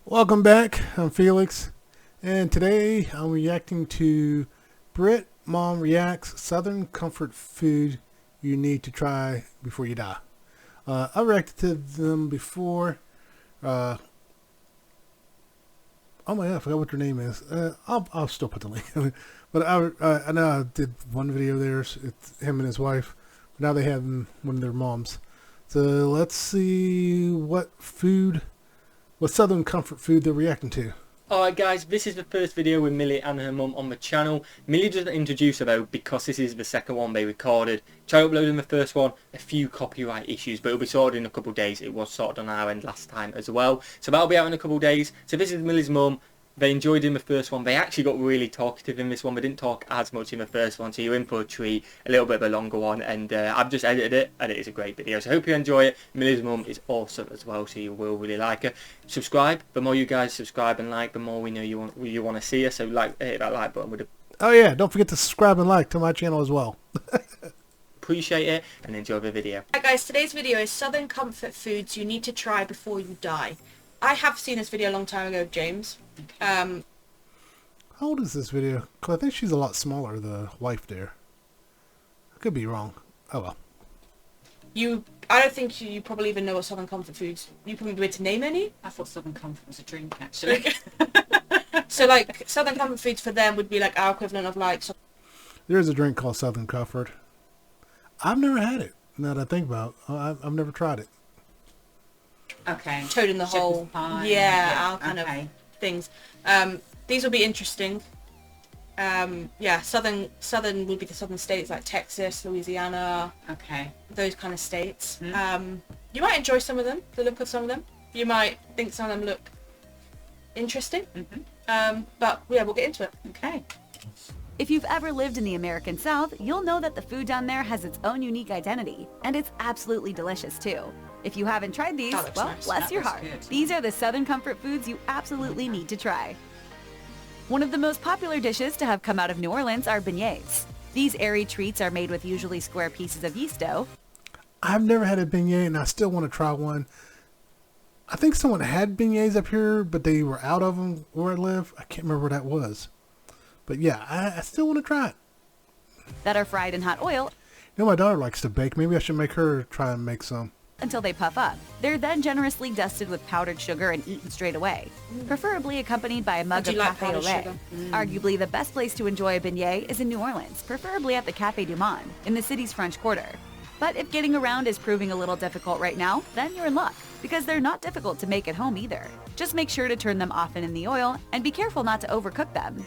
Welcome back. I'm Felix, and today I'm reacting to Brit Mom Reacts Southern Comfort Food You Need to Try Before You Die. I reacted to them before. Oh my god, I forgot what their name is. I'll still put the link. But I know I did one video there. It's him and his wife. Now they have one of their moms. So let's see what Southern comfort food they're reacting to. Alright guys, this is the first video with Millie and her mum on the channel. Millie doesn't introduce her though because this is the second one they recorded. Tried uploading the first one, a few copyright issues, but it'll be sorted in a couple of days. It was sorted on our end last time as well. So that'll be out in a couple of days. So this is Millie's mum. They enjoyed in the first one. They actually got really talkative in this one. They didn't talk as much in the first one, so you're in for a treat. A little bit of a longer one, and I've just edited it, and it is a great video. So I hope you enjoy it. Millie's mum is awesome as well, so you will really like her. Subscribe. The more you guys subscribe and like, the more we know you want to see her. So hit that like button with a... Oh yeah, don't forget to subscribe and like to my channel as well. Appreciate it, and enjoy the video. Hi guys, today's video is Southern Comfort Foods You Need to Try Before You Die. I have seen this video a long time ago, James. How old is this video? Cause I think she's a lot smaller, the wife there. I could be wrong. Oh well. I don't think you probably even know what Southern Comfort Foods. You probably be able to name any. I thought Southern Comfort was a drink, actually. So like Southern Comfort Foods for them would be like our equivalent of like. There's a drink called Southern Comfort. I've never had it. Now that I think about it, I've never tried it. Okay. Toad in the hole. Our kind of things. These will be interesting. Yeah, southern would be the southern states like Texas, Louisiana. Okay. Those kind of states. Mm. You might enjoy some of them, the look of some of them. You might think some of them look interesting. But yeah, we'll get into it. Okay. If you've ever lived in the American South, you'll know that the food down there has its own unique identity, and it's absolutely delicious too. If you haven't tried these, well, nice. bless your heart. Good. These are the Southern Comfort Foods you absolutely need to try. One of the most popular dishes to have come out of New Orleans are beignets. These airy treats are made with usually square pieces of yeast dough. I've never had a beignet, and I still want to try one. I think someone had beignets up here, but they were out of them where I live. I can't remember where that was. But yeah, I still want to try it. That are fried in hot oil You know, my daughter likes to bake. Maybe I should make her try and make some. until they puff up. They're then generously dusted with powdered sugar and eaten straight away, preferably accompanied by a mug do of you like cafe au powdered lait. sugar? Arguably the best place to enjoy a beignet is in New Orleans, preferably at the Café du Monde in the city's French Quarter. But if getting around is proving a little difficult right now, then you're in luck, because they're not difficult to make at home either. Just make sure to turn them often in the oil and be careful not to overcook them.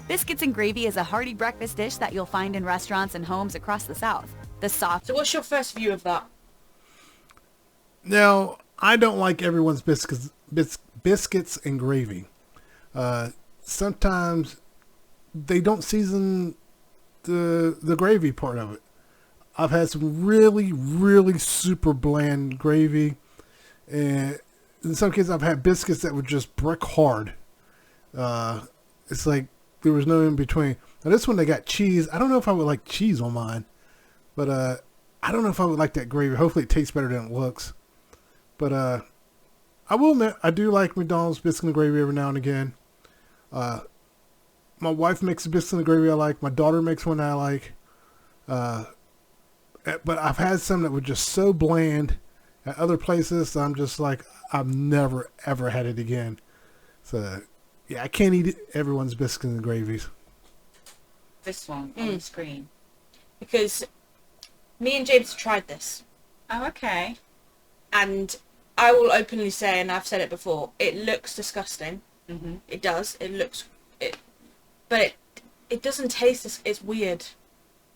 Biscuits and gravy is a hearty breakfast dish that you'll find in restaurants and homes across the South. The soft So what's your first view of that? Now, I don't like everyone's biscuits and gravy. Sometimes they don't season the gravy part of it. I've had some really, really super bland gravy, and in some cases I've had biscuits that were just brick hard. It's like there was no in between. Now this one they got cheese. I don't know if I would like cheese on mine, but I don't know if I would like that gravy. Hopefully it tastes better than it looks. But I will admit, I do like McDonald's biscuit and gravy every now and again. My wife makes a biscuit and gravy I like. My daughter makes one I like. But I've had some that were just so bland at other places, so I'm just like, I've never, ever had it again. So, yeah, I can't eat everyone's biscuits and gravies. This one on the screen. Because me and James have tried this. Oh, okay. And I will openly say, and I've said it before, it looks disgusting. It does. But it doesn't taste. It's weird.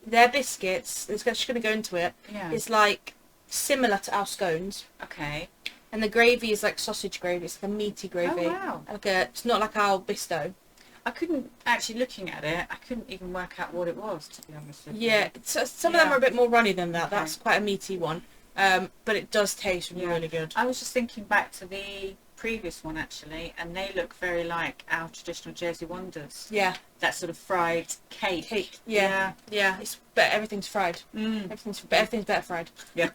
Their biscuits. It's just going to go into it. Yeah. It's like similar to our scones, Okay. and the gravy is like sausage gravy. It's like a meaty gravy. Oh, wow. It's not like our bisto. I couldn't, actually looking at it, I couldn't even work out what it was, to be honest with you. Yeah. Some of them are a bit more runny than that. Okay. That's quite a meaty one. But it does taste really good. I was just thinking back to the previous one actually, and they look very like our traditional Jersey Wonders. Yeah. That sort of fried cake. Yeah. But everything's fried. Everything's better fried. Yeah.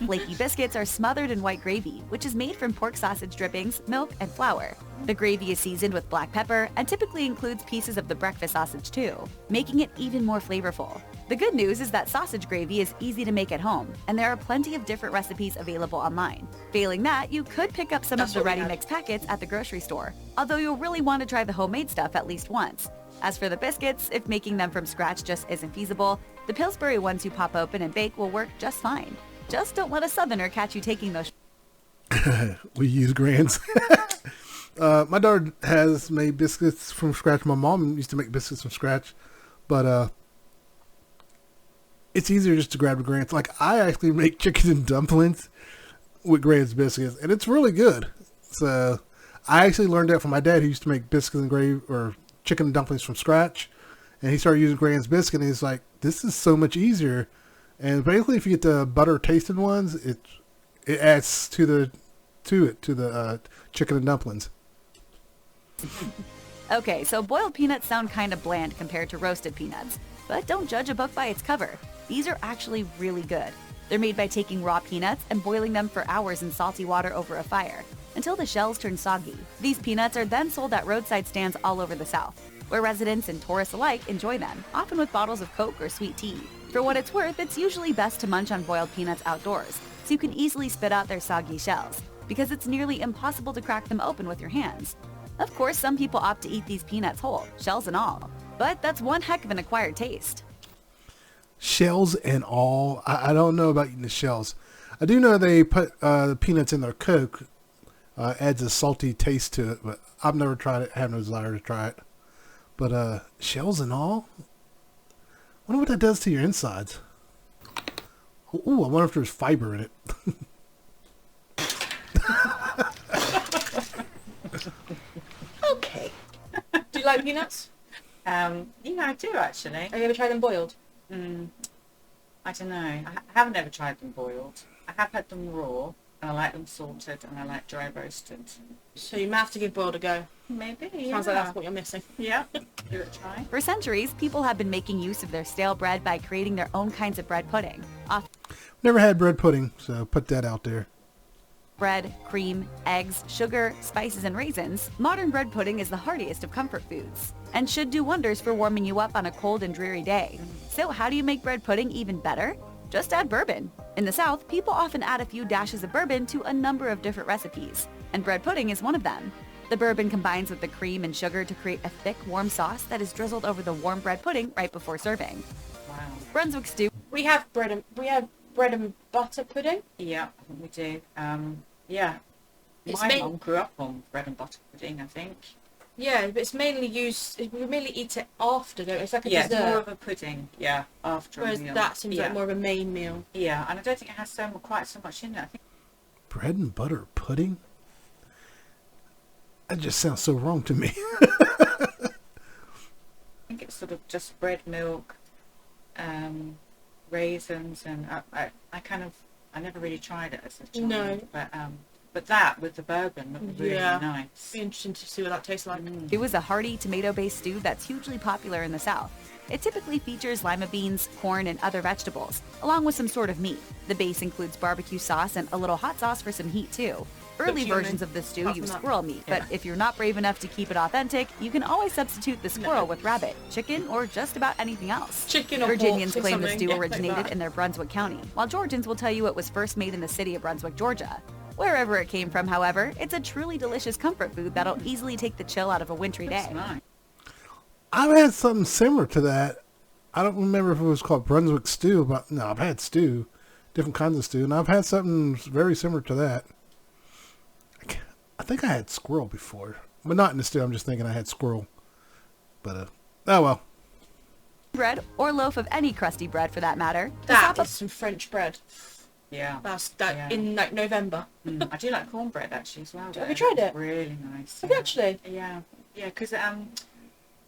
Flaky biscuits are smothered in white gravy, which is made from pork sausage drippings, milk, and flour. The gravy is seasoned with black pepper and typically includes pieces of the breakfast sausage too, making it even more flavorful. The good news is that sausage gravy is easy to make at home, and there are plenty of different recipes available online. Failing that, you could pick up some of the ready mix packets at the grocery store, although you'll really want to try the homemade stuff at least once. As for the biscuits, if making them from scratch just isn't feasible, the Pillsbury ones you pop open and bake will work just fine. Just don't let a southerner catch you taking those. We use Grands. My daughter has made biscuits from scratch. My mom used to make biscuits from scratch, but it's easier just to grab the Grands. Like, I actually make chicken and dumplings with Grands biscuits, and it's really good. So I actually learned that from my dad, who used to make biscuits and gravy or chicken and dumplings from scratch, and he started using Grands biscuit, and he's like, this is so much easier. And basically, if you get the butter tasted ones, it adds to the chicken and dumplings. Okay, so boiled peanuts sound kind of bland compared to roasted peanuts, but don't judge a book by its cover. These are actually really good. They're made by taking raw peanuts and boiling them for hours in salty water over a fire until the shells turn soggy. These peanuts are then sold at roadside stands all over the South, where residents and tourists alike enjoy them, often with bottles of Coke or sweet tea. For what it's worth, it's usually best to munch on boiled peanuts outdoors, so you can easily spit out their soggy shells, because it's nearly impossible to crack them open with your hands. Of course, some people opt to eat these peanuts whole, shells and all, but that's one heck of an acquired taste. Shells and all. I don't know about eating the shells. I do know they put the peanuts in their Coke. Adds a salty taste to it, but I've never tried it. I have no desire to try it. But shells and all? I wonder what that does to your insides. Ooh, I wonder if there's fiber in it. Okay. Do you like peanuts? Yeah, I do actually. Have you ever tried them boiled? I don't know. I haven't ever tried them boiled. I have had them raw, and I like them salted, and I like dry roasted. So you might have to give boiled a go. Maybe. Sounds like that's what you're missing. Yeah. Give it a try. For centuries, people have been making use of their stale bread by creating their own kinds of bread pudding. Never had bread pudding, so put that out there. Bread, cream, eggs, sugar, spices, and raisins, modern bread pudding is the heartiest of comfort foods and should do wonders for warming you up on a cold and dreary day. So how do you make bread pudding even better? Just add bourbon. In the South, people often add a few dashes of bourbon to a number of different recipes, and bread pudding is one of them. The bourbon combines with the cream and sugar to create a thick, warm sauce that is drizzled over the warm bread pudding right before serving. Wow. Brunswick stew. We have bread and butter pudding. Yeah, we do. Yeah. It's My mum grew up on bread and butter pudding, I think. Yeah, but it's mainly used. We mainly eat it after, don't we? It's like a Yeah, dessert. it's more of a pudding. Yeah, after Whereas a meal. that seems yeah. like more of a main meal. Yeah, and I don't think it has quite so much in it. I think. Bread and butter pudding? That just sounds so wrong to me. I think it's sort of just bread, milk, raisins, and I never really tried it as a child. No. But that with the bourbon would be really Yeah. nice. Be interesting to see what that tastes like. It was a hearty, tomato-based stew that's hugely popular in the South. It typically features lima beans, corn, and other vegetables, along with some sort of meat. The base includes barbecue sauce and a little hot sauce for some heat, too. Early human. versions of the stew Apart use from that. squirrel meat, but Yeah. if you're not brave enough to keep it authentic, you can always substitute the squirrel with rabbit, chicken, or just about anything else. Chicken or Virginians pork or claim the something. stew Yeah, like originated that. in their Brunswick County, while Georgians will tell you it was first made in the city of Brunswick, Georgia. Wherever it came from, however, it's a truly delicious comfort food that'll easily take the chill out of a wintry That's day. nice. I've had something similar to that. I don't remember if it was called Brunswick stew, but no, I've had stew, different kinds of stew, and I've had something very similar to that. I think I had squirrel before, but not in the stew. I'm just thinking I had squirrel. But, oh well. Bread, or loaf of any crusty bread for that matter. to That sop up is some French bread. Yeah. That's that Yeah. in like November. I do like cornbread actually as well. Have you tried it? Really nice. Have you actually? Yeah, yeah, because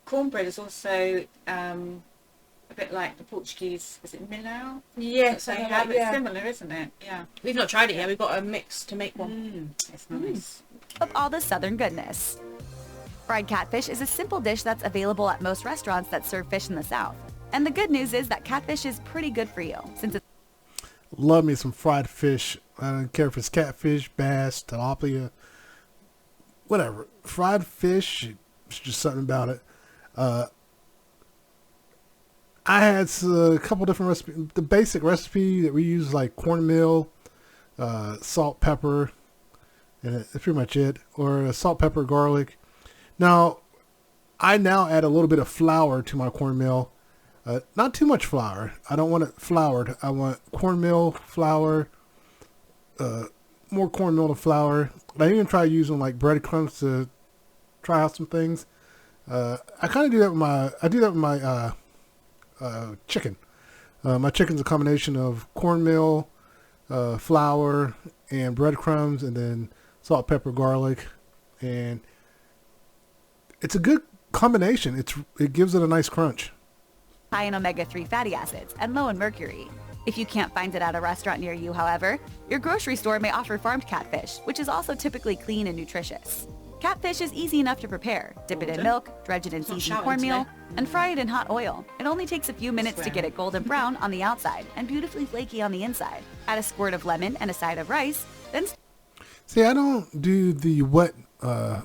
cornbread is also a bit like the Portuguese, is it Milão? Yes, They I have have it. yeah. Similar, isn't it? Yeah. We've not tried it yet. We've got a mix to make one. It's nice. Of all the southern goodness. Fried catfish is a simple dish that's available at most restaurants that serve fish in the South. And the good news is that catfish is pretty good for you, since it's Love me some fried fish. I don't care if it's catfish, bass, tilapia, whatever. Fried fish, it's just something about it. I had a couple different recipes. The basic recipe that we use is like cornmeal, salt, pepper, and that's pretty much it. Or salt, pepper, garlic. Now, I now add a little bit of flour to my cornmeal. Not too much flour. I don't want it floured. I want cornmeal, flour, more cornmeal to flour. I even try using like breadcrumbs to try out some things. I kind of do that with my chicken. My chicken's a combination of cornmeal, flour, and breadcrumbs, and then salt, pepper, garlic, and it's a good combination. It gives it a nice crunch. high in omega-3 fatty acids and low in mercury. If you can't find it at a restaurant near you, however, your grocery store may offer farmed catfish, which is also typically clean and nutritious. Catfish is easy enough to prepare. Dip it in milk, dredge it in seasoned shouting cornmeal, today. and fry it in hot oil. It only takes a few minutes to get it golden brown on the outside and beautifully flaky on the inside. Add a squirt of lemon and a side of rice, then See, I don't do the wet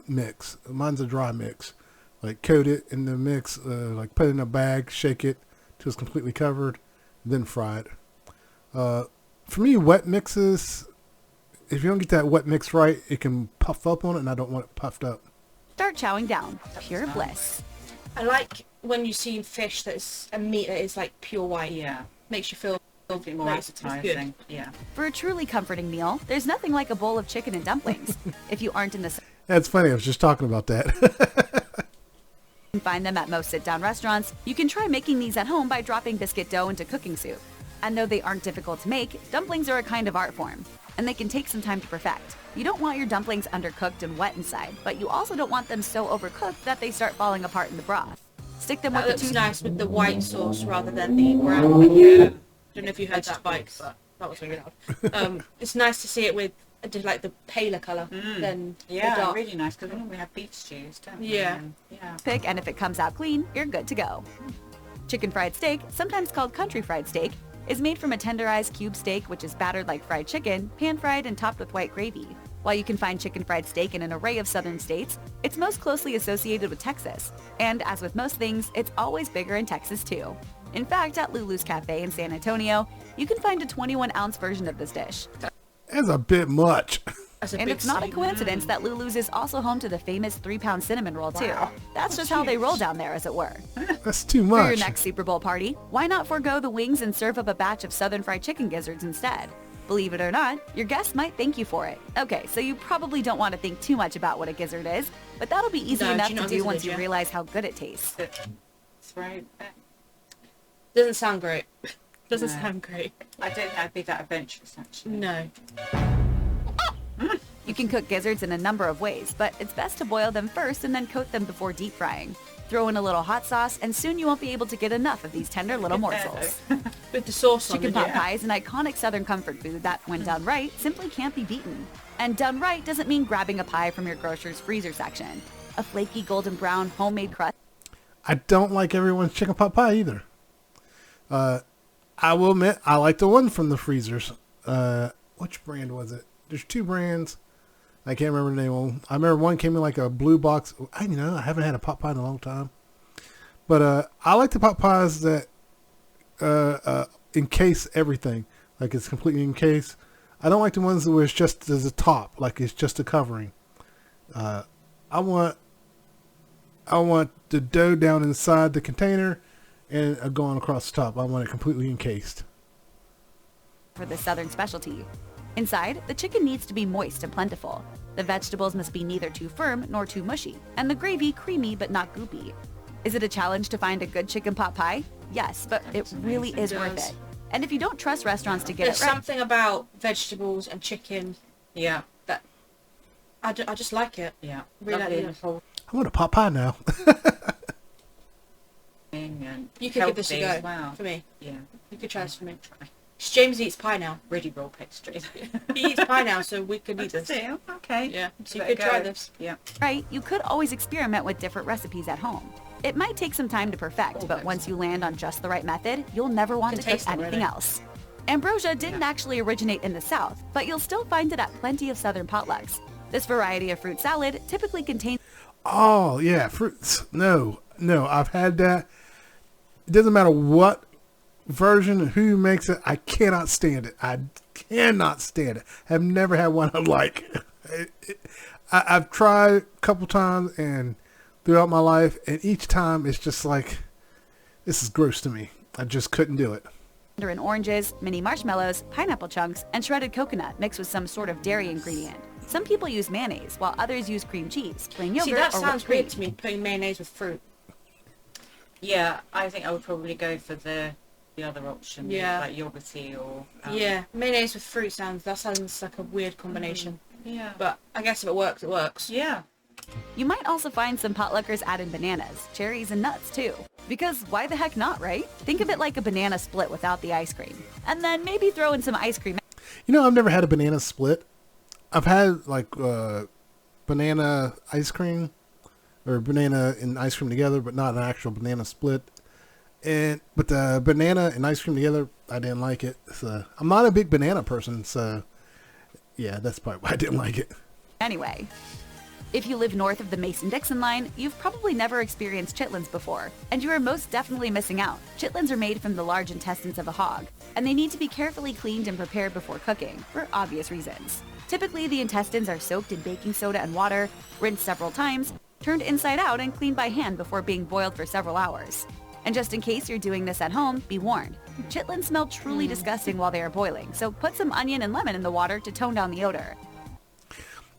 mix. Mine's a dry mix. Like coat it in the mix, like put it in a bag, shake it till it's completely covered, then fry it. For me, wet mixes, if you don't get that wet mix right, it can puff up on it, and I don't want it puffed up. start chowing down. Pure bliss. I like when you see fish that is a meat that is like pure white. Yeah. Makes you feel A bit more nice. It's good. appetizing. Yeah. For a truly comforting meal, there's nothing like a bowl of chicken and dumplings. If you aren't in the That's funny. I was just talking about that. and find them at most sit-down restaurants, you can try making these at home by dropping biscuit dough into cooking soup. And though they aren't difficult to make, dumplings are a kind of art form, and they can take some time to perfect. You don't want your dumplings undercooked and wet inside, but you also don't want them so overcooked that they start falling apart in the broth. Stick them That with looks the nice with the white sauce rather than the brown one. Yeah. Don't know if you heard that, Mike, but that was really loud. It's nice to see it with like the paler colour than the Yeah, dark. really nice, because we normally have beef stews, don't we? Yeah. Yeah. toothpick, and if it comes out clean, you're good to go. Chicken fried steak, sometimes called country fried steak, is made from a tenderized cube steak which is battered like fried chicken, pan-fried and topped with white gravy. While you can find chicken fried steak in an array of southern states, it's most closely associated with Texas. And as with most things, it's always bigger in Texas too. In fact, at Lulu's Cafe in San Antonio, you can find a 21-ounce version of this dish. That's a bit much. That's a And big it's not a steak. coincidence that Lulu's is also home to the famous 3-pound cinnamon roll too. Wow. That's just how they roll down there, as it were. That's too For your much. next Super Bowl party, why not forego the wings and serve up a batch of Southern fried chicken gizzards instead? Believe it or not, your guests might thank you for it. Okay, so you probably don't want to think too much about what a gizzard is, but that'll be easy No, enough do you know to what do gizzard once is, you yeah? realize how good it tastes. It's right. Doesn't sound great. Doesn't No. sound great. I don't think I'd be that adventurous, actually. No. You can cook gizzards in a number of ways, but it's best to boil them first and then coat them before deep frying. Throw in a little hot sauce, and soon you won't be able to get enough of these tender little morsels. With the sauce on Chicken the pot pie is an iconic Southern comfort food that, when done right, simply can't be beaten. And done right doesn't mean grabbing a pie from your grocer's freezer section. A flaky golden brown homemade crust I don't like everyone's chicken pot pie either. I will admit, I like the one from the freezers. Which brand was it? There's two brands. I can't remember the name of them. I remember one came in like a blue box. I haven't had a pot pie in a long time. But I like the pot pies that encase everything. Like it's completely encased. I don't like the ones where it's just as a top, like it's just a covering. I want the dough down inside the container and going across the top. I want it completely encased. for this Southern specialty. Inside, the chicken needs to be moist and plentiful. The vegetables must be neither too firm nor too mushy, and the gravy creamy but not goopy. Is it a challenge to find a good chicken pot pie? Yes, but it really is It worth does. it. And if you don't trust restaurants to get There's it right, something about vegetables and chicken Yeah. that I just like it. Yeah. Really Lovely like little I want a pot pie now. thing, and You could give this a healthy go as well. for me. Yeah. You could try this for me. Try. James eats pie now. Ready roll pastry. He eats pie now, so we could eat this. Okay. Yeah, so Give you it could a try go. this. Yeah. Right, you could always experiment with different recipes at home. It might take some time to perfect, but once you land on just the right method, you'll never want You to can cook taste it anything already. else. Ambrosia didn't actually originate in the South, but you'll still find it at plenty of Southern potlucks. This variety of fruit salad typically contains Oh yeah, fruits. No, I've had that. It doesn't matter what version, who makes it. I cannot stand it. I cannot stand it. I've never had one I like. I've tried a couple times and throughout my life, and each time it's just like, this is gross to me. I just couldn't do it. in oranges, mini marshmallows, pineapple chunks, and shredded coconut mixed with some sort of dairy ingredient. Some people use mayonnaise, while others use cream cheese, plain yogurt, See, that or sounds whipped cream. weird to me, putting mayonnaise with fruit. Yeah, I think I would probably go for the other option. Yeah. Like yogurty or... Yeah, mayonnaise with fruit sounds like a weird combination. Yeah. But I guess if it works, it works. Yeah. You might also find some potluckers add in bananas, cherries, and nuts too. Because why the heck not, right? Think of it like a banana split without the ice cream. And then maybe throw in some ice cream. You know, I've never had a banana split. I've had like banana ice cream or banana and ice cream together, but not an actual banana split. But the banana and ice cream together, I didn't like it. So I'm not a big banana person, so yeah, that's probably why I didn't like it. Anyway, if you live north of the Mason-Dixon line, you've probably never experienced chitlins before, and you are most definitely missing out. Chitlins are made from the large intestines of a hog, and they need to be carefully cleaned and prepared before cooking, for obvious reasons. Typically, the intestines are soaked in baking soda and water, rinsed several times, turned inside out, and cleaned by hand before being boiled for several hours. And just in case you're doing this at home, be warned. Chitlins smell truly disgusting while they are boiling, so put some onion and lemon in the water to tone down the odor.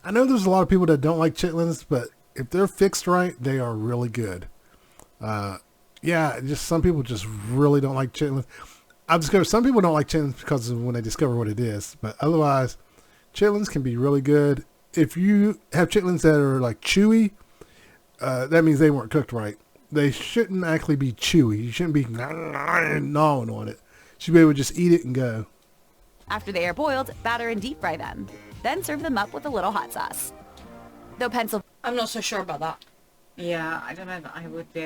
I know there's a lot of people that don't like chitlins, but if they're fixed right, they are really good. Yeah, just some people just really don't like chitlins. I've discovered some people don't like chitlins because of when they discover what it is, but otherwise, chitlins can be really good. If you have chitlins that are like chewy, that means they weren't cooked right. They shouldn't actually be chewy. You shouldn't be gnawing on it. You should be able to just eat it and go. After they are boiled, batter and deep fry them. Then serve them up with a little hot sauce. Though I'm not so sure about that. Yeah, I don't know that I would be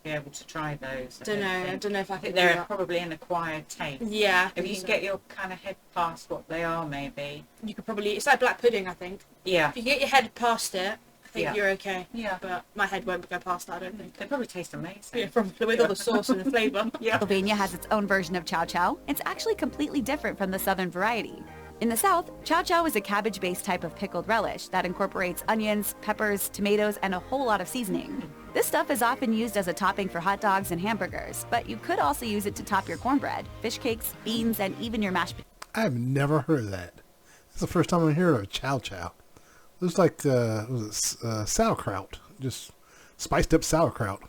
able to try those. I don't know if I I could think do they're that. probably an acquired taste. Yeah. If you can get your kind of head past what they are, maybe. You could probably... It's like black pudding, I think. Yeah. If you get your head past it, I think Yeah. you're okay. Yeah. But my head won't go past that, I don't think. They probably taste amazing. Yeah, probably with all the sauce and the flavour. Yeah. Pennsylvania has its own version of chow chow. It's actually completely different from the southern variety. In the South, chow chow is a cabbage-based type of pickled relish that incorporates onions, peppers, tomatoes, and a whole lot of seasoning. This stuff is often used as a topping for hot dogs and hamburgers, but you could also use it to top your cornbread, fish cakes, beans, and even your mashed potatoes. I've never heard of that. It's the first time I'm hearing of chow chow. It was like sauerkraut, just spiced up sauerkraut.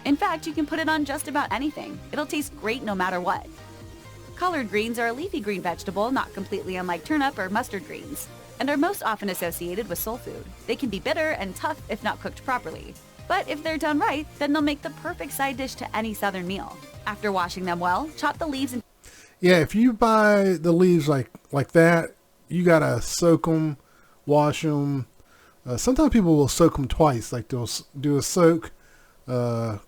In fact, you can put it on just about anything. It'll taste great no matter what. Collard greens are a leafy green vegetable not completely unlike turnip or mustard greens, and are most often associated with soul food. They can be bitter and tough if not cooked properly. But if they're done right, then they'll make the perfect side dish to any southern meal. After washing them well, chop the leaves and Yeah, if you buy the leaves like that, you gotta soak them, wash them. Sometimes people will soak them twice, like they'll do a soak. I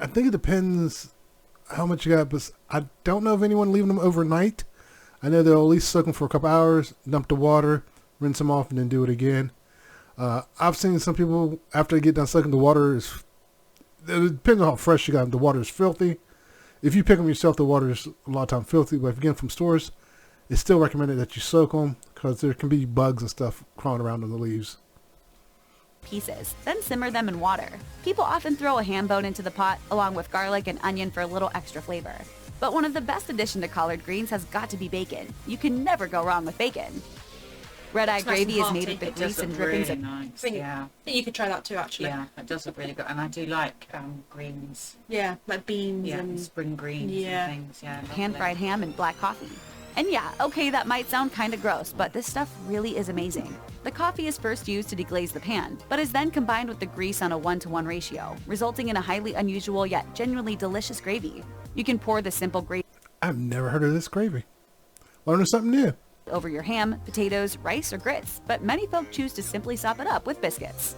think it depends how much you got, but I don't know of anyone leaving them overnight. I know they'll at least soak them for a couple hours, dump the water, rinse them off, and then do it again. I've seen some people, after they get done soaking, the water is, it depends on how fresh you got them, the water is filthy. If you pick them yourself, the water is a lot of time filthy, but if you get them from stores, it's still recommended that you soak them because there can be bugs and stuff crawling around on the leaves. pieces, then simmer them in water. People often throw a ham bone into the pot along with garlic and onion for a little extra flavor. But one of the best additions to collard greens has got to be bacon. You can never go wrong with bacon. Red-eye It's nice gravy and is made hearty. with the It grease does and look drippings really of nice. think- Yeah. I think you could try that too, actually. Yeah, it does look really good. And I do like greens. Yeah, like beans Yeah, and... spring greens Yeah. and things. Yeah, lovely. pan-fried ham and black coffee. And yeah, okay, that might sound kinda gross, but this stuff really is amazing. The coffee is first used to deglaze the pan, but is then combined with the grease on a 1-to-1 ratio, resulting in a highly unusual yet genuinely delicious gravy. You can pour the simple gravy I've never heard of this gravy. Learning something new. over your ham, potatoes, rice, or grits, but many folk choose to simply sop it up with biscuits.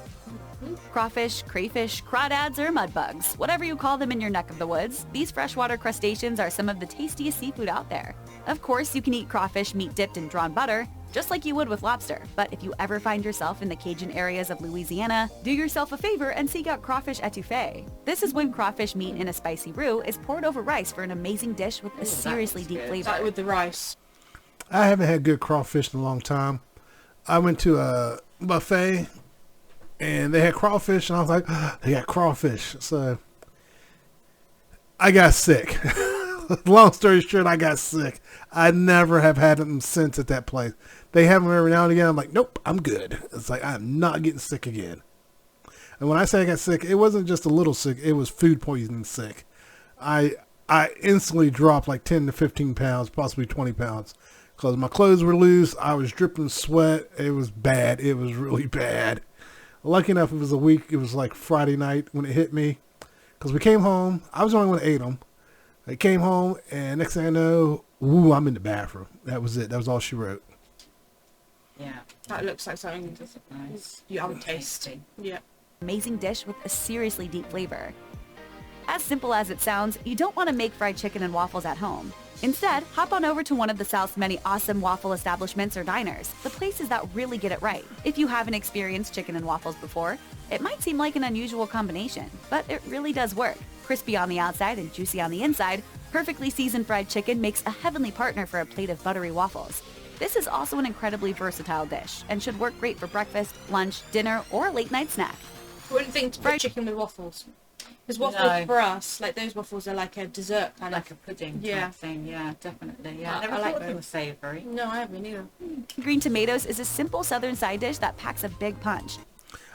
Crawfish, crayfish, crawdads, or mudbugs, whatever you call them in your neck of the woods, these freshwater crustaceans are some of the tastiest seafood out there. Of course, you can eat crawfish meat dipped in drawn butter, just like you would with lobster, but if you ever find yourself in the Cajun areas of Louisiana, do yourself a favor and seek out crawfish etouffee. This is when crawfish meat in a spicy roux is poured over rice for an amazing dish with a seriously deep flavor. Like with the rice. I haven't had good crawfish in a long time. I went to a buffet and they had crawfish and I was like, they got crawfish. So I got sick. Long story short, I got sick. I never have had them since at that place. They have them every now and again. I'm like, nope, I'm good. It's like, I'm not getting sick again. And when I say I got sick, it wasn't just a little sick. It was food poisoning sick. I instantly dropped like 10 to 15 pounds, possibly 20 pounds. Because my clothes were loose. I was dripping sweat. It was bad. It was really bad. Lucky enough, it was a week. It was like Friday night when it hit me. Because we came home. I was the only one that ate them. I came home, and next thing I know, ooh, I'm in the bathroom. That was it. That was all she wrote. Yeah. That looks like something Nice. I would taste. Yeah. Amazing dish with a seriously deep flavor. As simple as it sounds, you don't want to make fried chicken and waffles at home. Instead, hop on over to one of the South's many awesome waffle establishments or diners, the places that really get it right. If you haven't experienced chicken and waffles before, it might seem like an unusual combination, but it really does work. Crispy on the outside and juicy on the inside, perfectly seasoned fried chicken makes a heavenly partner for a plate of buttery waffles. This is also an incredibly versatile dish and should work great for breakfast, lunch, dinner, or a late night snack. I wouldn't think to put chicken with waffles. Because waffles No. for us, like those waffles are like a dessert kind Like of. a pudding Yeah. type thing. Yeah, definitely. Yeah, I I never like thought they those. were savoury. No, I haven't either. Green tomatoes is a simple southern side dish that packs a big punch.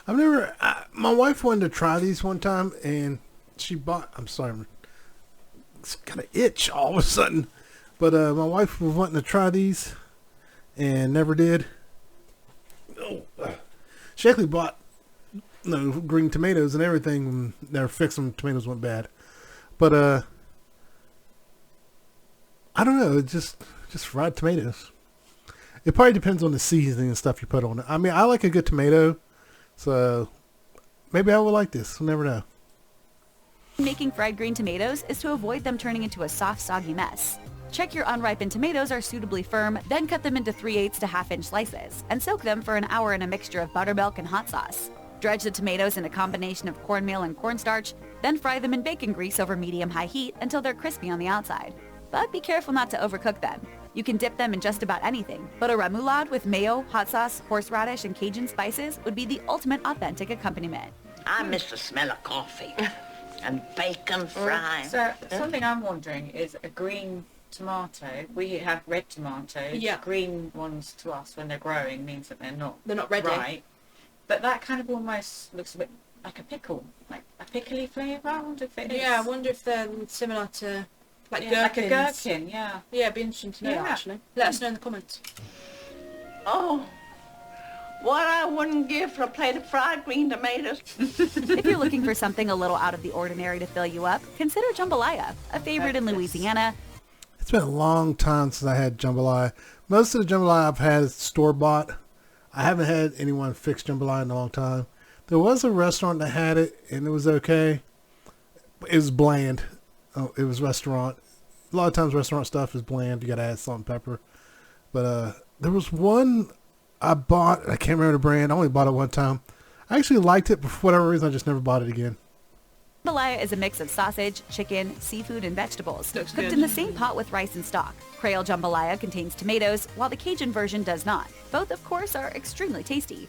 I've never, my wife wanted to try these one time, and she bought, I'm sorry, it's got an itch all of a sudden. But my wife was wanting to try these and never did. Oh, she actually bought green tomatoes and everything when they were fixing tomatoes went bad. But I don't know, just fried tomatoes. It probably depends on the seasoning and stuff you put on it. I mean, I like a good tomato, so maybe I would like this. We'll never know. Making fried green tomatoes is to avoid them turning into a soft, soggy mess. Check your unripened tomatoes are suitably firm, then cut them into 3/8 to half-inch slices, and soak them for an hour in a mixture of buttermilk and hot sauce. Dredge the tomatoes in a combination of cornmeal and cornstarch, then fry them in bacon grease over medium-high heat until they're crispy on the outside. But be careful not to overcook them. You can dip them in just about anything, but a remoulade with mayo, hot sauce, horseradish, and Cajun spices would be the ultimate authentic accompaniment. I miss the smell of coffee and bacon frying. So something I'm wondering is a green tomato. We have red tomatoes. Yeah. Green ones to us when they're growing means that they're not ready. right. But that kind of almost looks a bit like a pickle, like a pickly flavour. I wonder if it is. Yeah, I wonder if they're similar to like Yeah, like a gherkins. gherkin. Yeah. Yeah, it'd be interesting to know Yeah. actually. Let us know in the comments. Oh, what I wouldn't give for a plate of fried green tomatoes. If you're looking for something a little out of the ordinary to fill you up, consider jambalaya, a favorite in Louisiana. It's been a long time since I had jambalaya. Most of the jambalaya I've had is store-bought. I haven't had anyone fix jambalaya in a long time. There was a restaurant that had it, and it was okay. It was bland. Oh, it was restaurant. A lot of times restaurant stuff is bland. You got to add salt and pepper. But there was one I bought. I can't remember the brand. I only bought it one time. I actually liked it, but for whatever reason, I just never bought it again. Jambalaya is a mix of sausage, chicken, seafood, and vegetables, Looks cooked good. in the same pot with rice and stock. Creole jambalaya contains tomatoes, while the Cajun version does not. Both, of course, are extremely tasty.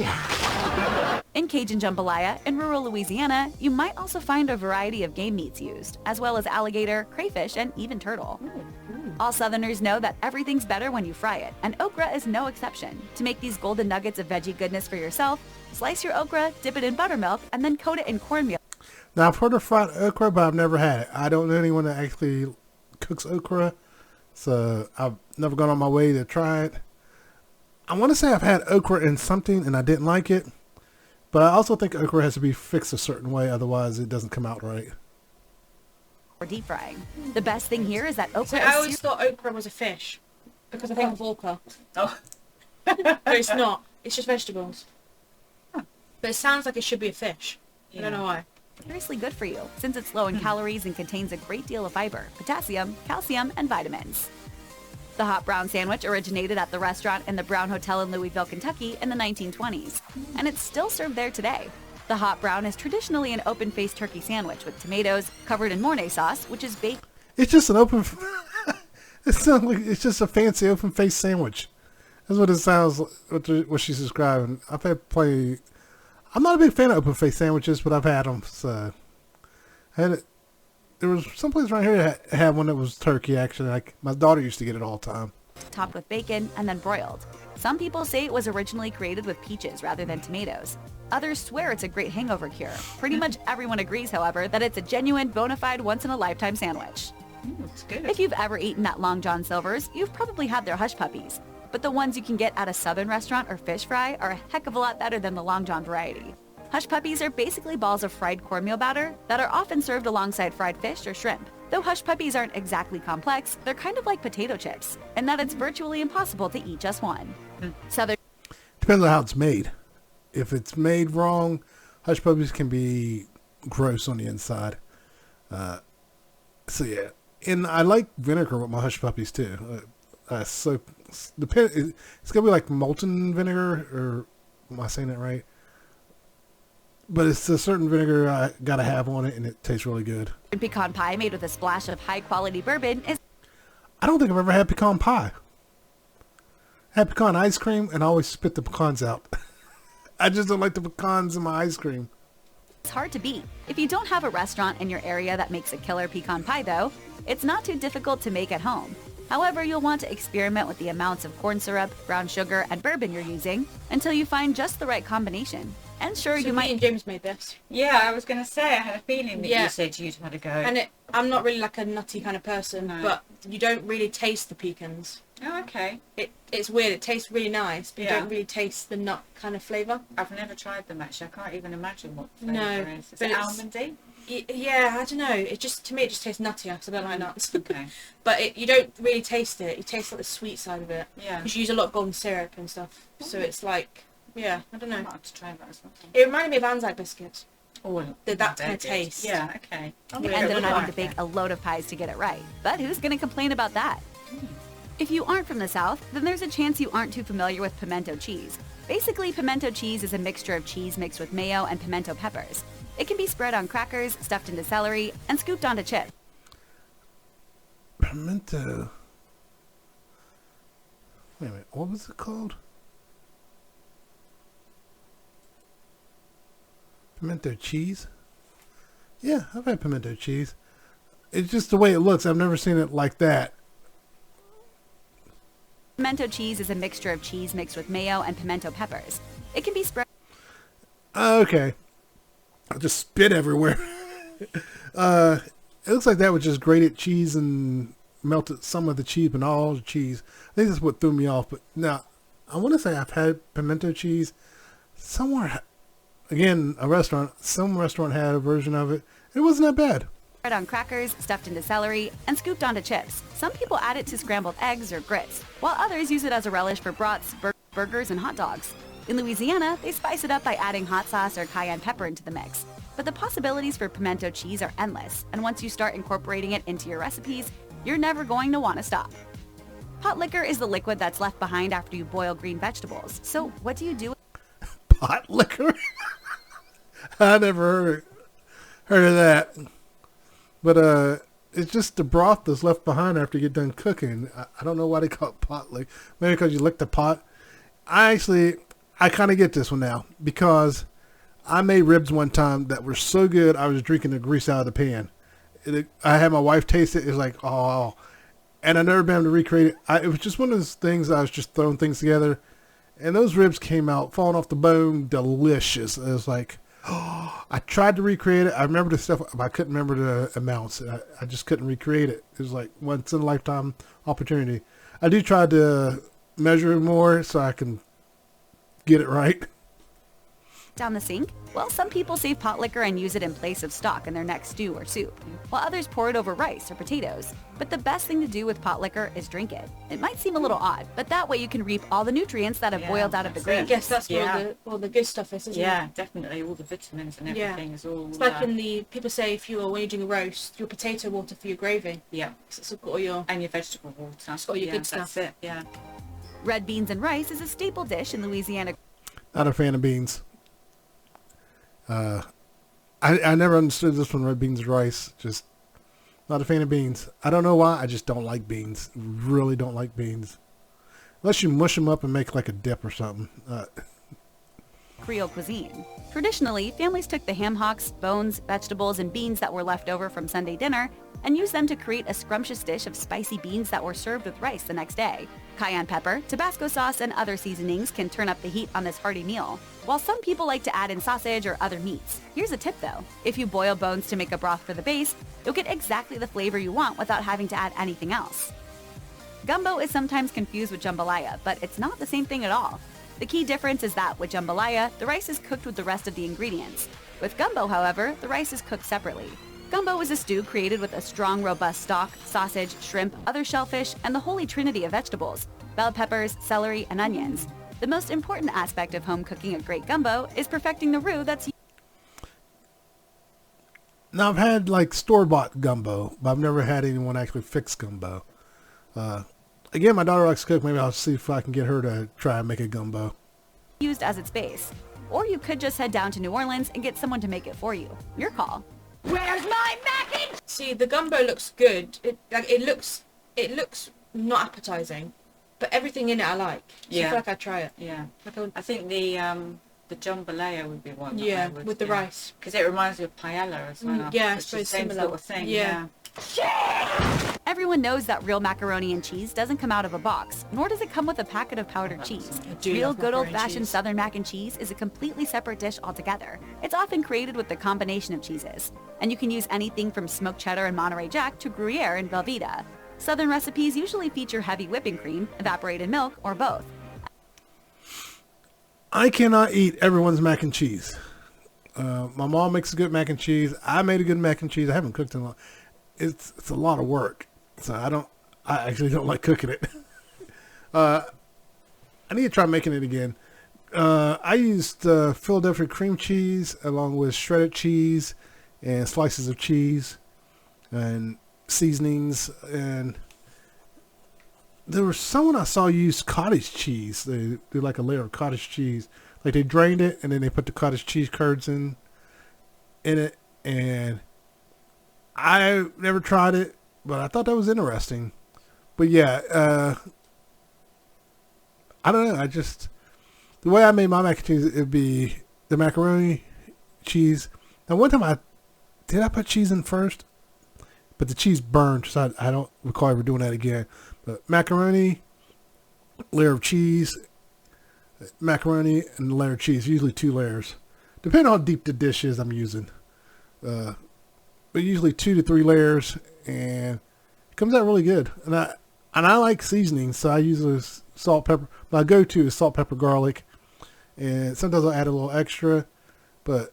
Jambalaya. In Cajun jambalaya, in rural Louisiana, you might also find a variety of game meats used, as well as alligator, crayfish, and even turtle. All Southerners know that everything's better when you fry it, and okra is no exception. To make these golden nuggets of veggie goodness for yourself, slice your okra, dip it in buttermilk, and then coat it in cornmeal. Now, I've heard of fried okra, but I've never had it. I don't know anyone that actually cooks okra, so I've never gone on my way to try it. I want to say I've had okra in something and I didn't like it, but I also think okra has to be fixed a certain way, otherwise it doesn't come out right. Or deep frying. The best thing here is that So okra I is always thought okra was a fish because I think of orca. Oh. But it's not. It's just vegetables. But it sounds like it should be a fish. I don't know why. seriously good for you, since it's low in calories and contains a great deal of fiber, potassium, calcium, and vitamins. The hot brown sandwich originated at the restaurant in the Brown Hotel in Louisville, Kentucky in the 1920s, and it's still served there today. The hot brown is traditionally an open-faced turkey sandwich with tomatoes covered in Mornay sauce, which is baked. It's just an open. It sounds like it's just a fancy open-faced sandwich. That's what it sounds like. What she's describing. I've had plenty. I'm not a big fan of open-faced sandwiches, but I've had them. So I had it. There was someplace around here that had one that was turkey. Actually, like my daughter used to get it all the time. Topped with bacon and then broiled. Some people say it was originally created with peaches rather than tomatoes. Others swear it's a great hangover cure. Pretty much everyone agrees, however, that it's a genuine, bona fide, once-in-a-lifetime sandwich. It's good. If you've ever eaten at Long John Silver's, you've probably had their hush puppies. But the ones you can get at a southern restaurant or fish fry are a heck of a lot better than the Long John variety. Hush puppies are basically balls of fried cornmeal batter that are often served alongside fried fish or shrimp. Though hush puppies aren't exactly complex, they're kind of like potato chips, in that it's virtually impossible to eat just one. Southern Depends on how it's made. If it's made wrong, hush puppies can be gross on the inside. So yeah, and I like vinegar with my hush puppies too. So it's gonna be like molten vinegar, or am I saying that right? But it's a certain vinegar I gotta have on it, and it tastes really good. pecan pie made with a splash of high-quality bourbon is I don't think I've ever had pecan pie. I had pecan ice cream, and I always spit the pecans out. I just don't like the pecans in my ice cream. hard to beat. If you don't have a restaurant in your area that makes a killer pecan pie, though, it's not too difficult to make at home. However, you'll want to experiment with the amounts of corn syrup, brown sugar, and bourbon you're using until you find just the right combination. And sure, So you me might... and James made this. Yeah, I was going to say, I had a feeling that Yeah. you said you'd had a go. And I'm not really like a nutty kind of person, No. but you don't really taste the pecans. Oh, okay. It's weird. It tastes really nice, but you Yeah. don't really taste the nut kind of flavour. I've never tried them, actually. I can't even imagine what flavour No, it is. Is but it it's- almondy? Yeah, I don't know. It just, to me, it just tastes nuttier because I don't like nuts. Okay. But you don't really taste it. You taste like the sweet side of it. Yeah. Because you use a lot of golden syrup and stuff. So it's like, yeah, I don't I know. might have to try that as well. It reminded me of Anzac biscuits. Oh, That very kind of good. taste. Yeah, okay. We ended up having to bake a load of pies to get it right. But who's going to complain about that? If you aren't from the South, then there's a chance you aren't too familiar with pimento cheese. Basically, pimento cheese is a mixture of cheese mixed with mayo and pimento peppers. It can be spread on crackers, stuffed into celery, and scooped onto chips. Pimento. Wait a minute. What was it called? Pimento cheese? Yeah, I've had pimento cheese. It's just the way it looks. I've never seen it like that. Pimento cheese is a mixture of cheese mixed with mayo and pimento peppers. It can be spread Okay. I just spit everywhere. It looks like that was just grated cheese and melted some of the cheese, but not all the cheese. I think that's what threw me off. But now, I want to say I've had pimento cheese somewhere. Again, a restaurant. Some restaurant had a version of it. It wasn't that bad. on crackers, stuffed into celery, and scooped onto chips. Some people add it to scrambled eggs or grits, while others use it as a relish for brats, burgers, and hot dogs. In Louisiana, they spice it up by adding hot sauce or cayenne pepper into the mix. But the possibilities for pimento cheese are endless, and once you start incorporating it into your recipes, you're never going to want to stop. Pot liquor is the liquid that's left behind after you boil green vegetables. So what do you do? Pot liquor? I never heard of that. But it's just the broth that's left behind after you get done cooking. I don't know why they call it pot liquor. Maybe because you lick the pot. I kind of get this one now because I made ribs one time that were so good I was drinking the grease out of the pan. I had my wife taste it. It was like, oh. And I've never been able to recreate it. It was just one of those things I was just throwing things together. And those ribs came out, falling off the bone, delicious. It was like, I tried to recreate it. I remember the stuff, but I couldn't remember the amounts. I just couldn't recreate it. It was like once in a lifetime opportunity. I do try to measure it more so I can get it right. Down the sink? Well, some people save pot liquor and use it in place of stock in their next stew or soup, while others pour it over rice or potatoes. But the best thing to do with pot liquor is drink it. It might seem a little odd, but that way you can reap all the nutrients that have boiled out of the I grain. guess that's where all the good stuff is, isn't it? Yeah, definitely. All the vitamins and everything is all... It's like in the, people say if you're, when you're doing a roast, your potato water for your gravy. Yeah. It's got all your... And your vegetable water. It's got all your good stuff. That's it, yeah. Red beans and rice is a staple dish in Louisiana. Not a fan of beans. I never understood this one, red beans and rice. Just not a fan of beans. I don't know why. I just don't like beans. Really don't like beans. Unless you mush them up and make like a dip or something. Creole cuisine. Traditionally, families took the ham hocks, bones, vegetables, and beans that were left over from Sunday dinner and used them to create a scrumptious dish of spicy beans that were served with rice the next day. Cayenne pepper, Tabasco sauce, and other seasonings can turn up the heat on this hearty meal, while some people like to add in sausage or other meats. Here's a tip though. If you boil bones to make a broth for the base, you'll get exactly the flavor you want without having to add anything else. Gumbo is sometimes confused with jambalaya, but it's not the same thing at all. The key difference is that with jambalaya, the rice is cooked with the rest of the ingredients. With gumbo, however, the rice is cooked separately. Gumbo is a stew created with a strong, robust stock, sausage, shrimp, other shellfish, and the holy trinity of vegetables, bell peppers, celery, and onions. The most important aspect of home cooking a great gumbo is perfecting the roux that's... Now I've had like store-bought gumbo, but I've never had anyone actually fix gumbo. Again, my daughter likes to cook. Maybe I'll see if I can get her to try and make a gumbo. used as its base. Or you could just head down to New Orleans and get someone to make it for you. Your call. Where's my mac and See, the gumbo looks good. It looks not appetizing, but everything in it I like. So I Yeah. feel like I'd try it. Yeah. Like I would, I think the jambalaya would be one. yeah, with the rice. Because it reminds me of paella as well. Yeah, I It's the suppose same similar. sort of thing. Yeah. Everyone knows that real macaroni and cheese doesn't come out of a box, nor does it come with a packet of powdered cheese. I do Real love good macaroni and old-fashioned cheese. Southern mac and cheese is a completely separate dish altogether. It's often created with the combination of cheeses, and you can use anything from smoked cheddar and Monterey Jack to Gruyere and Velveeta. Southern recipes usually feature heavy whipping cream, evaporated milk, or both. I cannot eat everyone's mac and cheese. My mom makes a good mac and cheese. I made a good mac and cheese. I haven't cooked in a lot. It's a lot of work, so I actually don't like cooking it. I need to try making it again. I used Philadelphia cream cheese along with shredded cheese and slices of cheese and seasonings, and there was someone I saw use cottage cheese. They do like a layer of cottage cheese. Like they drained it and then they put the cottage cheese curds in it, and I never tried it, but I thought that was interesting. But yeah, I don't know. The way I made my mac and cheese, it'd be the macaroni, cheese. Now one time I put cheese in first, but the cheese burned, so I don't recall ever doing that again. But macaroni, layer of cheese, macaroni, and a layer of cheese. Usually 2 layers, depending on how deep the dish is I'm using. But usually 2 to 3 layers, and it comes out really good. And I like seasoning, so I use salt, pepper. My go-to is salt, pepper, garlic, and sometimes I'll add a little extra. But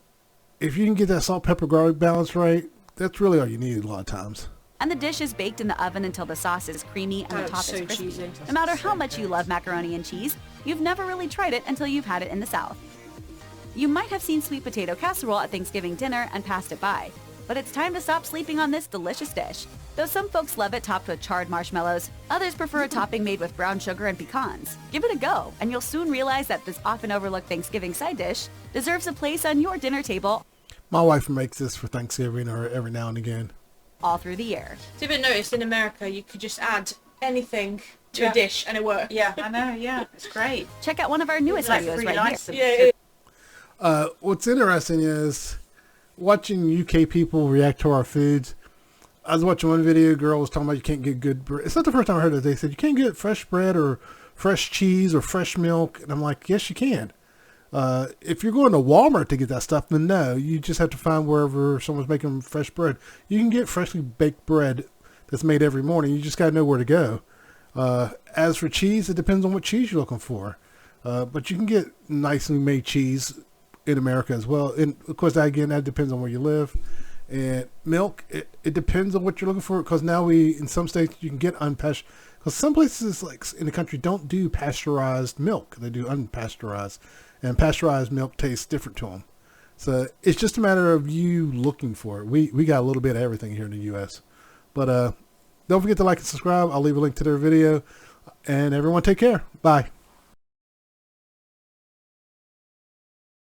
if you can get that salt, pepper, garlic balance right, that's really all you need a lot of times. And the dish is baked in the oven until the sauce is creamy and the That's top so is crispy. cheesy. No matter how much you love macaroni and cheese, you've never really tried it until you've had it in the South. You might have seen sweet potato casserole at Thanksgiving dinner and passed it by, but it's time to stop sleeping on this delicious dish. Though some folks love it topped with charred marshmallows, others prefer a topping made with brown sugar and pecans. Give it a go, and you'll soon realize that this often overlooked Thanksgiving side dish deserves a place on your dinner table My wife makes this for Thanksgiving or every now and again. all through the year. So you've been noticed in America, you could just add anything to Yeah. a dish and it works. Yeah, I know, yeah. It's great. Check out one of our newest Like videos free right here. license. Yeah, What's interesting is watching UK people react to our foods. I was watching one video, a girl was talking about you can't get good bread. It's not the first time I heard it. They said you can't get fresh bread or fresh cheese or fresh milk. And I'm like, yes, you can. If you're going to Walmart to get that stuff, then no, you just have to find wherever someone's making fresh bread. You can get freshly baked bread that's made every morning. You just got to know where to go. As for cheese, it depends on what cheese you're looking for. But you can get nicely made cheese in America as well. And of course, that depends on where you live. And milk, it depends on what you're looking for, because now in some states you can get unpasteurized. Because some places like in the country don't do pasteurized milk. They do unpasteurized. And pasteurized milk tastes different to them. So it's just a matter of you looking for it. We got a little bit of everything here in the U.S. But don't forget to like and subscribe. I'll leave a link to their video. And everyone take care. Bye.